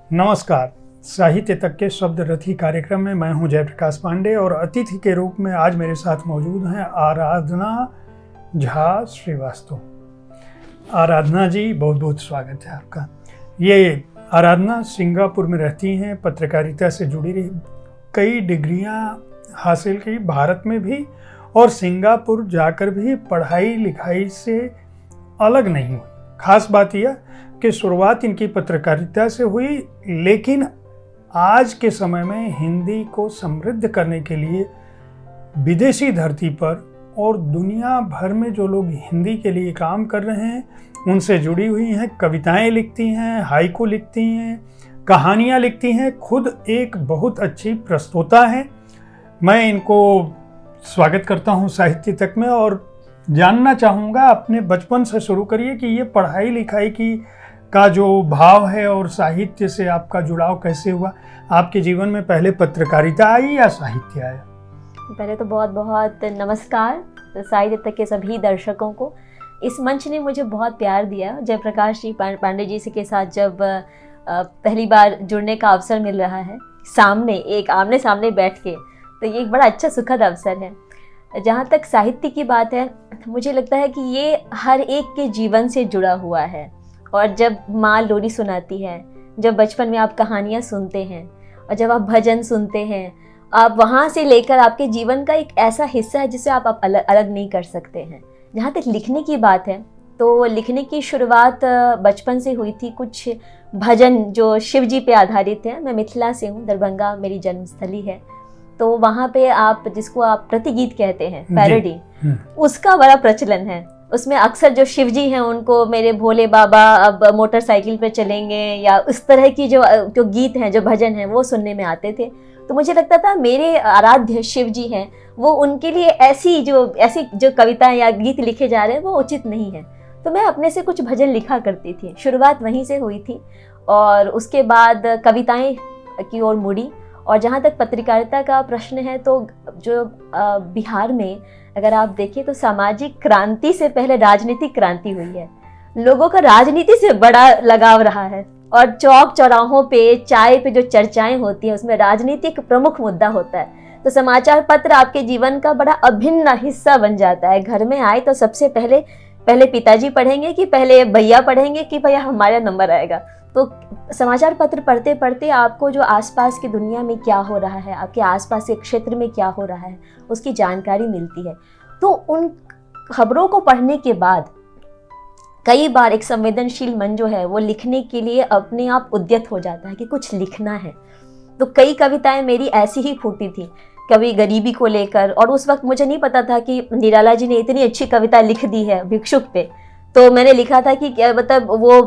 नमस्कार। साहित्य तक के शब्द रथी कार्यक्रम में मैं हूं जयप्रकाश पांडे और अतिथि के रूप में आज मेरे साथ मौजूद हैं आराधना झा श्रीवास्तव। आराधना जी, बहुत बहुत स्वागत है आपका। ये आराधना सिंगापुर में रहती हैं, पत्रकारिता से जुड़ी रही, कई डिग्रियां हासिल की भारत में भी और सिंगापुर जाकर भी पढ़ाई लिखाई से अलग नहीं हुई। खास बात यह कि शुरुआत इनकी पत्रकारिता से हुई, लेकिन आज के समय में हिंदी को समृद्ध करने के लिए विदेशी धरती पर और दुनिया भर में जो लोग हिंदी के लिए काम कर रहे हैं उनसे जुड़ी हुई हैं। कविताएं लिखती हैं, हाइकू लिखती हैं, कहानियां लिखती हैं, खुद एक बहुत अच्छी प्रस्तोता हैं। मैं इनको स्वागत करता हूं साहित्य तक में और जानना चाहूँगा, अपने बचपन से शुरू करिए कि ये पढ़ाई लिखाई का जो भाव है और साहित्य से आपका जुड़ाव कैसे हुआ। आपके जीवन में पहले पत्रकारिता आई या साहित्य आया? पहले तो बहुत बहुत नमस्कार साहित्य तक के सभी दर्शकों को। इस मंच ने मुझे बहुत प्यार दिया। जयप्रकाश जी पांडे जी के साथ जब पहली बार जुड़ने का अवसर मिल रहा है, आमने सामने बैठ के, तो ये एक बड़ा अच्छा सुखद अवसर है। जहाँ तक साहित्य की बात है, मुझे लगता है कि ये हर एक के जीवन से जुड़ा हुआ है। और जब माँ लोरी सुनाती है, जब बचपन में आप कहानियाँ सुनते हैं और जब आप भजन सुनते हैं, आप वहाँ से लेकर आपके जीवन का एक ऐसा हिस्सा है जिसे आप अलग नहीं कर सकते हैं। जहाँ तक लिखने की बात है, तो लिखने की शुरुआत बचपन से हुई थी। कुछ भजन जो शिव जी पे आधारित है। मैं मिथिला से हूँ, दरभंगा मेरी जन्मस्थली है, तो वहाँ पे आप जिसको आप प्रतिगीत कहते हैं, पैरोडी, उसका बड़ा प्रचलन है। उसमें अक्सर जो शिव जी हैं उनको मेरे भोले बाबा अब मोटरसाइकिल पे चलेंगे या उस तरह की जो गीत हैं, जो भजन हैं, वो सुनने में आते थे। तो मुझे लगता था मेरे आराध्य शिव जी हैं, वो उनके लिए ऐसी जो कविताएं या गीत लिखे जा रहे हैं वो उचित नहीं है। तो मैं अपने से कुछ भजन लिखा करती थी। शुरुआत वहीं से हुई थी और उसके बाद कविताएं की ओर मुड़ी। और जहाँ तक पत्रकारिता का प्रश्न है, तो जो बिहार में अगर आप देखें तो सामाजिक क्रांति से पहले राजनीतिक क्रांति हुई है। लोगों का राजनीति से बड़ा लगाव रहा है और चौक चौराहों पे, चाय पे जो चर्चाएं होती हैं उसमें राजनीति एक प्रमुख मुद्दा होता है। तो समाचार पत्र आपके जीवन का बड़ा अभिन्न हिस्सा बन जाता है। घर में आए तो सबसे पहले पिताजी पढ़ेंगे कि पहले भैया पढ़ेंगे कि भैया हमारा नंबर आएगा। तो समाचार पत्र पढ़ते पढ़ते आपको जो आसपास की दुनिया में क्या हो रहा है, आपके आसपास के क्षेत्र में क्या हो रहा है, उसकी जानकारी मिलती है। तो उन खबरों को पढ़ने के बाद कई बार एक संवेदनशील मन जो है वो लिखने के लिए अपने आप उद्यत हो जाता है कि कुछ लिखना है। तो कई कविताएं मेरी ऐसी ही फूटी थी, कभी गरीबी को लेकर। और उस वक्त मुझे नहीं पता था कि निराला जी ने इतनी अच्छी कविता लिख दी है भिक्षुक पे। तो मैंने लिखा था कि मतलब वो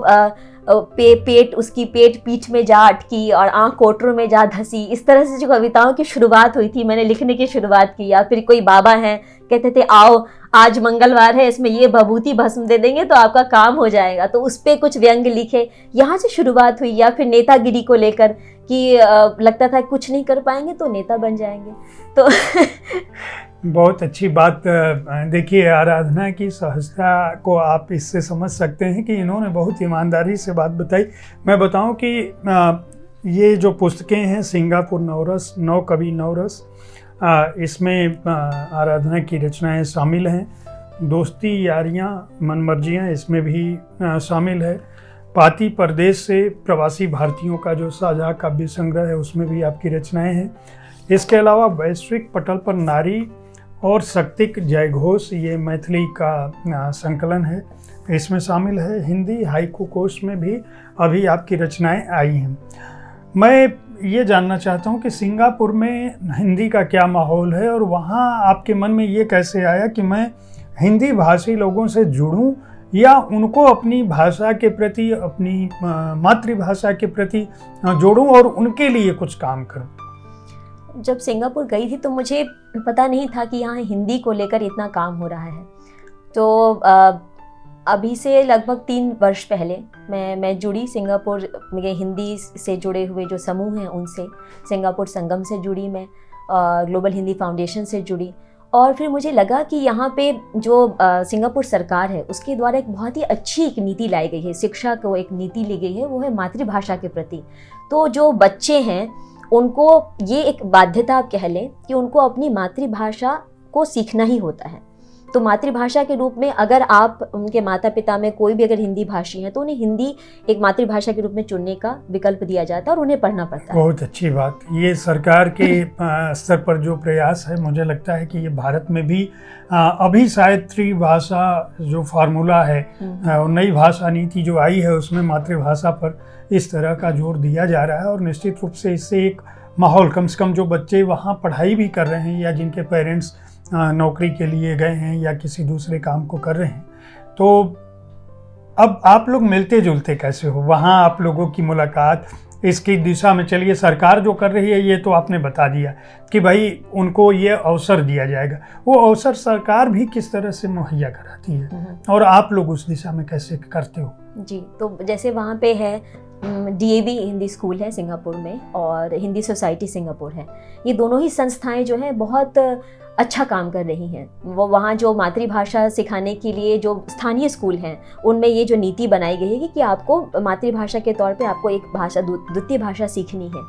उसकी पेट पीठ में जा अटकी और आँख कोटरों में जा धसी। इस तरह से जो कविताओं की शुरुआत हुई थी, मैंने लिखने की शुरुआत की। या फिर कोई बाबा हैं, कहते थे आओ आज मंगलवार है, इसमें ये भभूति भस्म दे देंगे तो आपका काम हो जाएगा, तो उस पर कुछ व्यंग लिखे। यहाँ से शुरुआत हुई। या फिर नेतागिरी को लेकर कि लगता था कुछ नहीं कर पाएंगे तो नेता बन जाएंगे। तो बहुत अच्छी बात। देखिए, आराधना की सहजता को आप इससे समझ सकते हैं कि इन्होंने बहुत ईमानदारी से बात बताई। मैं बताऊं कि ये जो पुस्तकें हैं, सिंगापुर नवरस, नौ कवि नवरस, इसमें आराधना की रचनाएं शामिल हैं। दोस्ती यारियां मनमर्जियां इसमें भी शामिल है। पाती परदेश से प्रवासी भारतीयों का जो साझा काव्य संग्रह है उसमें भी आपकी रचनाएं हैं। इसके अलावा वैश्विक पटल पर नारी और शक्तिक जयघोष, ये मैथिली का संकलन है, इसमें शामिल है। हिंदी हाइकू कोश में भी अभी आपकी रचनाएं आई हैं। मैं ये जानना चाहता हूँ कि सिंगापुर में हिंदी का क्या माहौल है और वहाँ आपके मन में ये कैसे आया कि मैं हिंदी भाषी लोगों से जुड़ूं या उनको अपनी भाषा के प्रति, अपनी मातृभाषा के प्रति जोड़ूं और उनके लिए कुछ काम करूं? जब सिंगापुर गई थी तो मुझे पता नहीं था कि यहाँ हिंदी को लेकर इतना काम हो रहा है। तो अभी से लगभग 3 वर्ष पहले मैं जुड़ी सिंगापुर में। हिंदी से जुड़े हुए जो समूह हैं उनसे, सिंगापुर संगम से जुड़ी मैं, ग्लोबल हिंदी फाउंडेशन से जुड़ी। और फिर मुझे लगा कि यहाँ पे जो सिंगापुर सरकार है उसके द्वारा एक बहुत ही अच्छी एक नीति लाई गई है, शिक्षा को एक नीति ली गई है, वो है मातृभाषा के प्रति। तो जो बच्चे हैं उनको ये एक बाध्यता आप कह लें कि उनको अपनी मातृभाषा को सीखना ही होता है। तो मातृभाषा के रूप में अगर आप उनके माता पिता में कोई भी अगर हिंदी भाषी हैं तो उन्हें हिंदी एक मातृभाषा के रूप में चुनने का विकल्प दिया जाता है और उन्हें पढ़ना पड़ता है। बहुत अच्छी बात। ये सरकार के स्तर पर जो प्रयास है, मुझे लगता है कि ये भारत में भी अभी शायद त्रिभाषा जो फार्मूला है, नई भाषा नीति जो आई है उसमें मातृभाषा पर इस तरह का जोर दिया जा रहा है। और निश्चित रूप से इससे एक माहौल, कम से कम जो बच्चे वहाँ पढ़ाई भी कर रहे हैं या जिनके पेरेंट्स नौकरी के लिए गए हैं या किसी दूसरे काम को कर रहे हैं, तो अब आप लोग मिलते जुलते कैसे हो वहाँ? आप लोगों की मुलाकात इसकी दिशा में, चलिए सरकार जो कर रही है ये तो आपने बता दिया कि भाई उनको ये अवसर दिया जाएगा, वो अवसर सरकार भी किस तरह से मुहैया कराती है और आप लोग उस दिशा में कैसे करते हो? जी, तो जैसे वहाँ पे है DAV हिंदी स्कूल है सिंगापुर में और हिंदी सोसाइटी सिंगापुर है। ये दोनों ही संस्थाएं जो हैं बहुत अच्छा काम कर रही हैं। वो वहाँ जो मातृभाषा सिखाने के लिए जो स्थानीय स्कूल हैं उनमें ये जो नीति बनाई गई है कि आपको मातृभाषा के तौर पे आपको एक भाषा द्वितीय भाषा सीखनी है।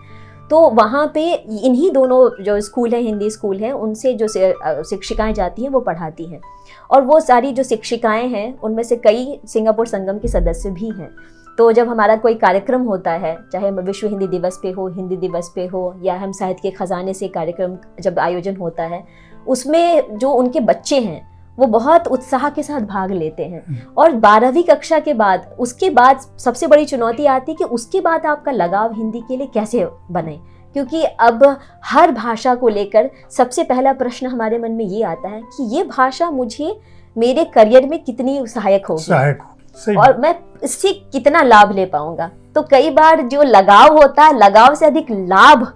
तो वहाँ पे इन्हीं दोनों जो स्कूल हैं, हिंदी स्कूल हैं, उनसे जो शिक्षिकाएं जाती हैं वो पढ़ाती हैं। और वो सारी जो शिक्षिकाएं हैं उनमें से कई सिंगापुर संगम के सदस्य भी हैं। तो जब हमारा कोई कार्यक्रम होता है, चाहे विश्व हिंदी दिवस पे हो, हिंदी दिवस पे हो, या हम साहित्य के खजाने से कार्यक्रम जब आयोजन होता है, उसमें जो उनके बच्चे हैं वो बहुत उत्साह के साथ भाग लेते हैं। और 12वीं कक्षा के बाद, उसके बाद सबसे बड़ी चुनौती आती है कि उसके बाद आपका लगाव हिंदी के लिए कैसे बने, क्योंकि अब हर भाषा को लेकर सबसे पहला प्रश्न हमारे मन में ये आता है कि ये भाषा मुझे मेरे करियर में कितनी सहायक होगी और मैं इससे कितना लाभ ले पाऊंगा। तो कई बार जो लगाव होता है, लगाव से अधिक लाभ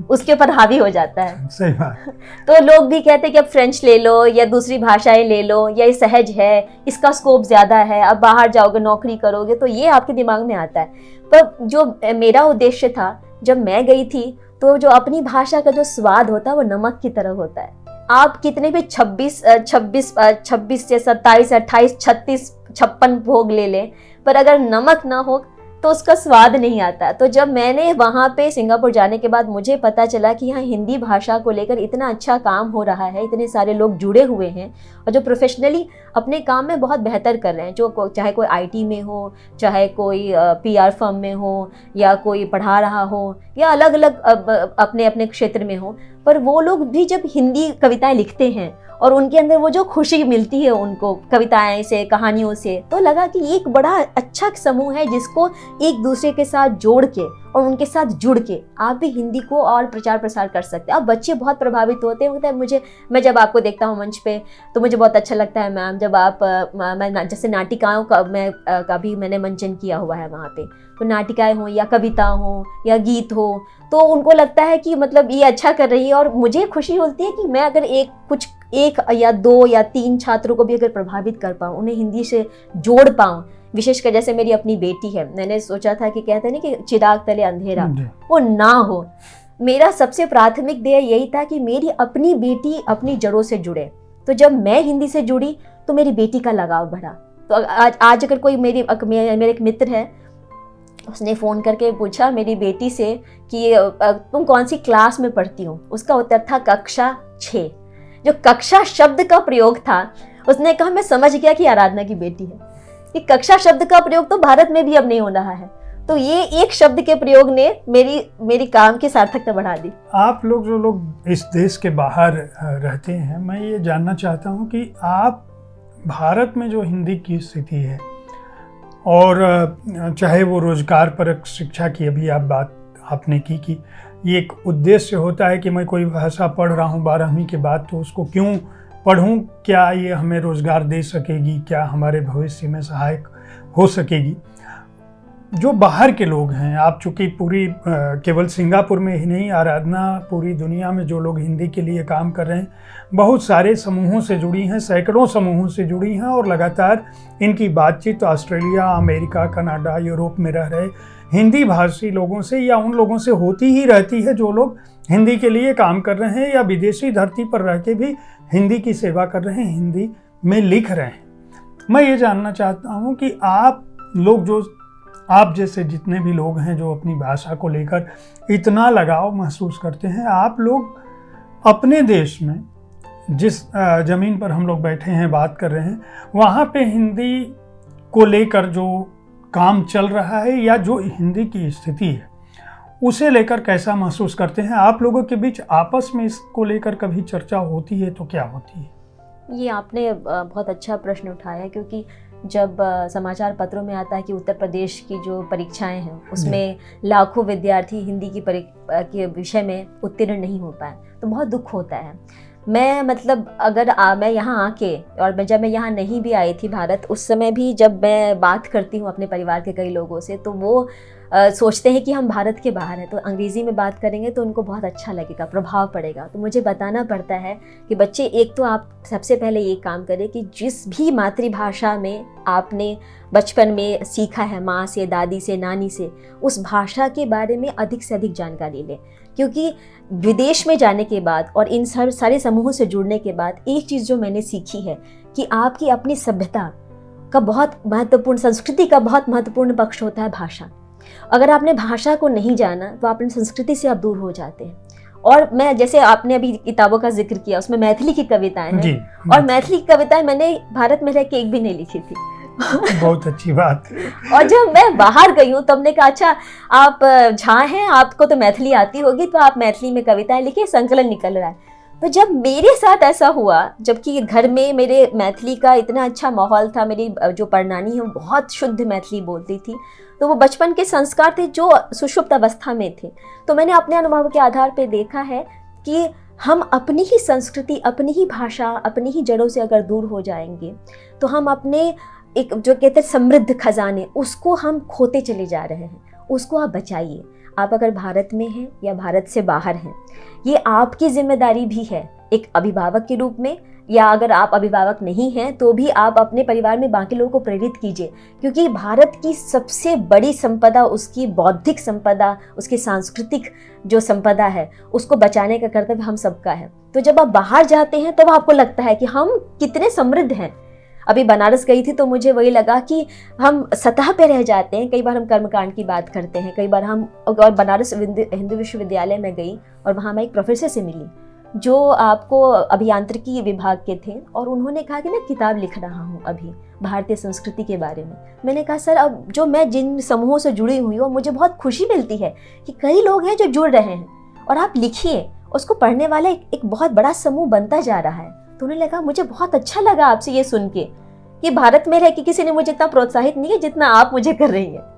उसके ऊपर हावी हो जाता है। सही बात। तो लोग भी कहते हैं कि अब फ्रेंच ले लो या दूसरी भाषाएं ले लो, या ये सहज है, इसका स्कोप ज़्यादा है, अब बाहर जाओगे नौकरी करोगे, तो ये आपके दिमाग में आता है। पर जो मेरा उद्देश्य था जब मैं गई थी, तो जो अपनी भाषा का जो स्वाद होता है वो नमक की तरह होता है। आप कितने भी 26 से 27, 28, 36, 56 भोग ले लें, पर अगर नमक ना हो तो उसका स्वाद नहीं आता। तो जब मैंने वहाँ पे सिंगापुर जाने के बाद मुझे पता चला कि यहाँ हिंदी भाषा को लेकर इतना अच्छा काम हो रहा है, इतने सारे लोग जुड़े हुए हैं और जो प्रोफेशनली अपने काम में बहुत बेहतर कर रहे हैं, जो चाहे कोई IT में हो, चाहे कोई PR फर्म में हो, या कोई पढ़ा रहा हो, या अलग अलग अपने अपने क्षेत्र में हो, पर वो लोग भी जब हिंदी कविताएं लिखते हैं और उनके अंदर वो जो खुशी मिलती है उनको कविताएं से, कहानियों से, तो लगा कि ये एक बड़ा अच्छा समूह है जिसको एक दूसरे के साथ जोड़ के और उनके साथ जुड़ के आप भी हिंदी को और प्रचार प्रसार कर सकते हैं। अब बच्चे बहुत प्रभावित होते हैं। मैं जब आपको देखता हूँ मंच पे तो मुझे बहुत अच्छा लगता है मैम, जब आप मैं जैसे नाटिकाओं का भी मैंने मंचन किया हुआ है वहाँ पे, तो नाटिकाएं हो या कविता हो या गीत हो, तो उनको लगता है कि मतलब ये अच्छा कर रही है। और मुझे खुशी होती है कि मैं अगर एक या 2 या 3 छात्रों को भी अगर प्रभावित कर पाऊँ, उन्हें हिंदी से जोड़ पाऊँ। विशेषकर जैसे मेरी अपनी बेटी है, मैंने सोचा था कि कहते हैं ना कि चिराग तले अंधेरा, वो ना हो। मेरा सबसे प्राथमिक ध्येय यही था कि मेरी अपनी बेटी अपनी जड़ों से जुड़े। तो जब मैं हिंदी से जुड़ी तो मेरी बेटी का लगाव बढ़ा। तो आज अगर कोई मेरे एक मित्र है, उसने फ़ोन करके पूछा मेरी बेटी से कि तुम कौन सी क्लास में पढ़ती हो, उसका उत्तर था कक्षा 6। जो कक्षा शब्द का प्रयोग था, उसने कहा मैं समझ गया कि आराधना की बेटी है। ये कक्षा शब्द का प्रयोग तो भारत में भी अब नहीं हो रहा है। तो ये एक शब्द के प्रयोग ने मेरी काम की सार्थकता बढ़ा दी। आप लोग जो लोग इस देश के बाहर रहते हैं, मैं ये जानना चाहता हूँ कि आप भारत में जो हिंदी की स्थिति है, और चाहे वो रोजगार परक शिक्षा की अभी बात आपने की कि ये एक उद्देश्य होता है कि मैं कोई भाषा पढ़ रहा हूँ 12वीं के बाद, तो उसको क्यों पढ़ूं, क्या ये हमें रोज़गार दे सकेगी, क्या हमारे भविष्य में सहायक हो सकेगी। जो बाहर के लोग हैं, आप चूँकि पूरी केवल सिंगापुर में ही नहीं, आराधना पूरी दुनिया में जो लोग हिंदी के लिए काम कर रहे हैं, बहुत सारे समूहों से जुड़ी हैं, सैकड़ों समूहों से जुड़ी हैं, और लगातार इनकी बातचीत ऑस्ट्रेलिया, अमेरिका, कनाडा, यूरोप में रह रहे हिंदी भाषी लोगों से या उन लोगों से होती ही रहती है जो लोग हिंदी के लिए काम कर रहे हैं या विदेशी धरती पर रह के भी हिंदी की सेवा कर रहे हैं, हिंदी में लिख रहे हैं। मैं ये जानना चाहता हूँ कि आप लोग, जो आप जैसे जितने भी लोग हैं जो अपनी भाषा को लेकर इतना लगाव महसूस करते हैं, आप लोग अपने देश में जिस ज़मीन पर हम लोग बैठे हैं, बात कर रहे हैं, वहाँ पे हिंदी को लेकर जो काम चल रहा है या जो हिंदी की स्थिति है उसे लेकर कैसा महसूस करते हैं? आप लोगों के बीच आपस में इसको लेकर कभी चर्चा होती है तो क्या होती है? ये आपने बहुत अच्छा प्रश्न उठाया, क्योंकि जब समाचार पत्रों में आता है कि उत्तर प्रदेश की जो परीक्षाएं हैं उसमें लाखों विद्यार्थी हिंदी के विषय में उत्तीर्ण नहीं हो पाए, तो बहुत दुख होता है। मैं मतलब अगर मैं यहाँ आके, और जब मैं यहाँ नहीं भी आई थी भारत, उस समय भी जब मैं बात करती हूँ अपने परिवार के कई लोगों से, तो वो सोचते हैं कि हम भारत के बाहर हैं, तो अंग्रेज़ी में बात करेंगे तो उनको बहुत अच्छा लगेगा, प्रभाव पड़ेगा। तो मुझे बताना पड़ता है कि बच्चे, एक तो आप सबसे पहले ये काम करें कि जिस भी मातृभाषा में आपने बचपन में सीखा है, माँ से, दादी से, नानी से, उस भाषा के बारे में अधिक से अधिक जानकारी लें। क्योंकि विदेश में जाने के बाद और इन सारे समूहों से जुड़ने के बाद एक चीज़ जो मैंने सीखी है कि आपकी अपनी सभ्यता का बहुत महत्वपूर्ण, संस्कृति का बहुत महत्वपूर्ण पक्ष होता है भाषा। अगर आपने भाषा को नहीं जाना तो अपनी संस्कृति से आप दूर हो जाते हैं। और मैं, जैसे आपने अभी किताबों का जिक्र किया, उसमें मैथिली की कविताएं हैं, और मैथिली की कविताएं मैंने भारत में रह के एक भी नहीं लिखी थी। बहुत अच्छी बात। और जब मैं बाहर गई हूँ तब ने कहा, अच्छा आप झा हैं, आपको तो मैथिली आती होगी, तो आप मैथिली में कविताएं लिखिए, संकलन निकल रहा है। तो जब मेरे साथ ऐसा हुआ, जबकि घर में मेरे मैथिली का इतना अच्छा माहौल था, मेरी जो परनानी है वो बहुत शुद्ध मैथिली बोलती थी, तो वो बचपन के संस्कार थे जो सुषुप्त अवस्था में थे। तो मैंने अपने अनुभव के आधार पर देखा है कि हम अपनी ही संस्कृति, अपनी ही भाषा, अपनी ही जड़ों से अगर दूर हो जाएंगे तो हम अपने एक जो कहते हैं समृद्ध खजाने, उसको हम खोते चले जा रहे हैं। उसको आप बचाइए। आप अगर भारत में हैं या भारत से बाहर हैं, ये आपकी जिम्मेदारी भी है एक अभिभावक के रूप में, या अगर आप अभिभावक नहीं हैं तो भी आप अपने परिवार में बाकी लोगों को प्रेरित कीजिए। क्योंकि भारत की सबसे बड़ी संपदा उसकी बौद्धिक संपदा, उसकी सांस्कृतिक जो संपदा है, उसको बचाने का कर्तव्य हम सबका है। तो जब आप बाहर जाते हैं तब आपको लगता है कि हम कितने समृद्ध हैं। अभी बनारस गई थी तो मुझे वही लगा कि हम सतह पे रह जाते हैं। कई बार हम कर्मकांड की बात करते हैं, कई बार हम, और बनारस हिंदू विश्वविद्यालय में गई और वहाँ मैं एक प्रोफेसर से मिली जो आपको अभियांत्रिकी विभाग के थे, और उन्होंने कहा कि मैं किताब लिख रहा हूँ अभी भारतीय संस्कृति के बारे में। मैंने कहा सर, अब जो मैं जिन समूहों से जुड़ी हुई हूँ, मुझे बहुत खुशी मिलती है कि कई लोग हैं जो जुड़ रहे हैं, और आप लिखिए, उसको पढ़ने वाला एक बहुत बड़ा समूह बनता जा रहा है। तो उन्हें लगा, मुझे बहुत अच्छा लगा आपसे ये सुन के कि भारत में रह के किसी ने मुझे इतना प्रोत्साहित नहीं है जितना आप मुझे कर रही हैं।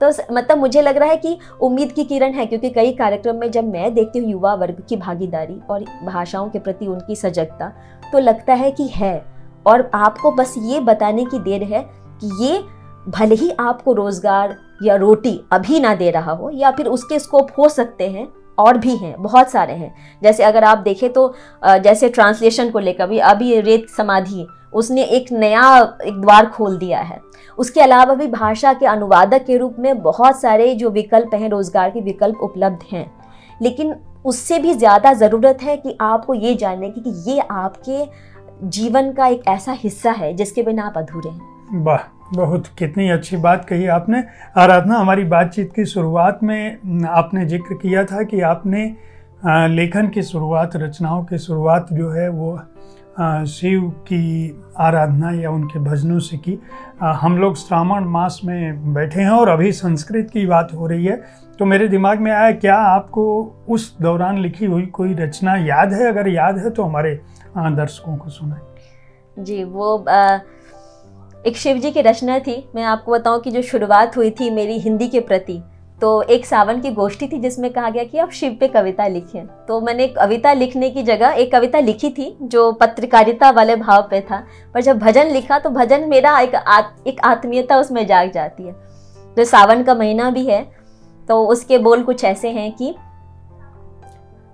तो मतलब मुझे लग रहा है कि उम्मीद की किरण है, क्योंकि कई कार्यक्रम में जब मैं देखती हूँ युवा वर्ग की भागीदारी और भाषाओं के प्रति उनकी सजगता, तो लगता है कि है। और आपको बस ये बताने की देर है कि ये भले ही आपको रोजगार या रोटी अभी ना दे रहा हो, या फिर उसके स्कोप हो सकते हैं और भी हैं, बहुत सारे हैं। जैसे अगर आप देखें तो जैसे ट्रांसलेशन को लेकर भी अभी रेत समाधि, उसने एक नया द्वार खोल दिया है। उसके अलावा भी भाषा के अनुवादक के रूप में बहुत सारे जो विकल्प हैं, रोजगार के विकल्प उपलब्ध हैं। लेकिन उससे भी ज़्यादा ज़रूरत है कि आपको ये जानने की कि ये आपके जीवन का एक ऐसा हिस्सा है जिसके बिना आप अधूरे हैं। वाह, बहुत कितनी अच्छी बात कही आपने। आराधना, हमारी बातचीत की शुरुआत में आपने जिक्र किया था कि आपने लेखन की शुरुआत, रचनाओं की शुरुआत जो है वो शिव की आराधना या उनके भजनों से की। हम लोग श्रावण मास में बैठे हैं और अभी संस्कृत की बात हो रही है, तो मेरे दिमाग में आया, क्या आपको उस दौरान लिखी हुई कोई रचना याद है? अगर याद है तो हमारे दर्शकों को सुनाएं। जी, वो एक शिव जी की रचना थी। मैं आपको बताऊं कि जो शुरुआत हुई थी मेरी हिंदी के प्रति, तो एक सावन की गोष्ठी थी जिसमें कहा गया कि आप शिव पे कविता लिखें। तो मैंने कविता लिखने की जगह एक कविता लिखी थी जो पत्रकारिता वाले भाव पे था, पर जब भजन लिखा तो भजन मेरा एक आत्मीयता उसमें जाग जाती है। तो सावन का महीना भी है, तो उसके बोल कुछ ऐसे हैं कि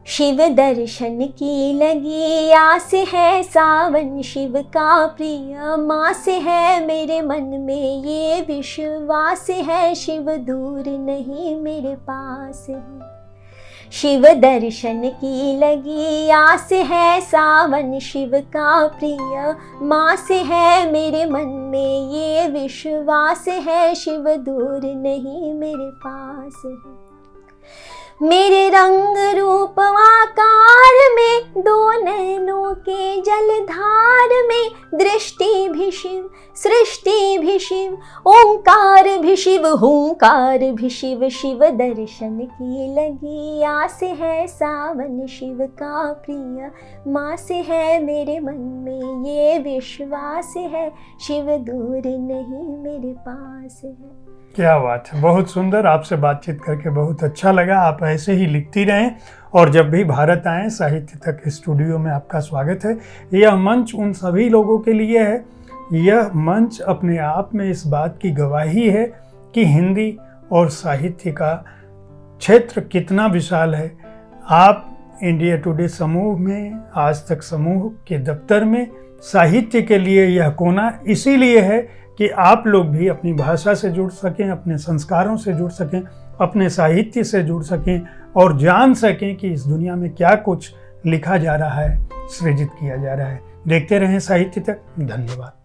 शिव दर्शन की लगी आस है, सावन शिव का प्रिय मास है, मेरे मन में ये विश्वास है, शिव दूर नहीं मेरे पास है। शिव दर्शन की लगी आस है, सावन शिव का प्रिय मास है, मेरे मन में ये विश्वास है, शिव दूर नहीं मेरे पास है। मेरे रंग रूप आकार में, दो नैनों के जलधार में, दृष्टि भी शिव सृष्टि भी शिव, ओंकार भी शिव हुंकार भी शिव, शिव दर्शन की लगी आस है, सावन शिव का प्रिय मास है, मेरे मन में ये विश्वास है, शिव दूर नहीं मेरे पास है। क्या बात है, बहुत सुंदर। आपसे बातचीत करके बहुत अच्छा लगा। आप ऐसे ही लिखती रहें और जब भी भारत आएँ साहित्य तक स्टूडियो में आपका स्वागत है। यह मंच उन सभी लोगों के लिए है। यह मंच अपने आप में इस बात की गवाही है कि हिंदी और साहित्य का क्षेत्र कितना विशाल है। आप इंडिया टुडे समूह में, आज तक समूह के दफ्तर में साहित्य के लिए यह कोना इसीलिए है कि आप लोग भी अपनी भाषा से जुड़ सकें, अपने संस्कारों से जुड़ सकें, अपने साहित्य से जुड़ सकें और जान सकें कि इस दुनिया में क्या कुछ लिखा जा रहा है, सृजित किया जा रहा है। देखते रहें साहित्य तक। धन्यवाद।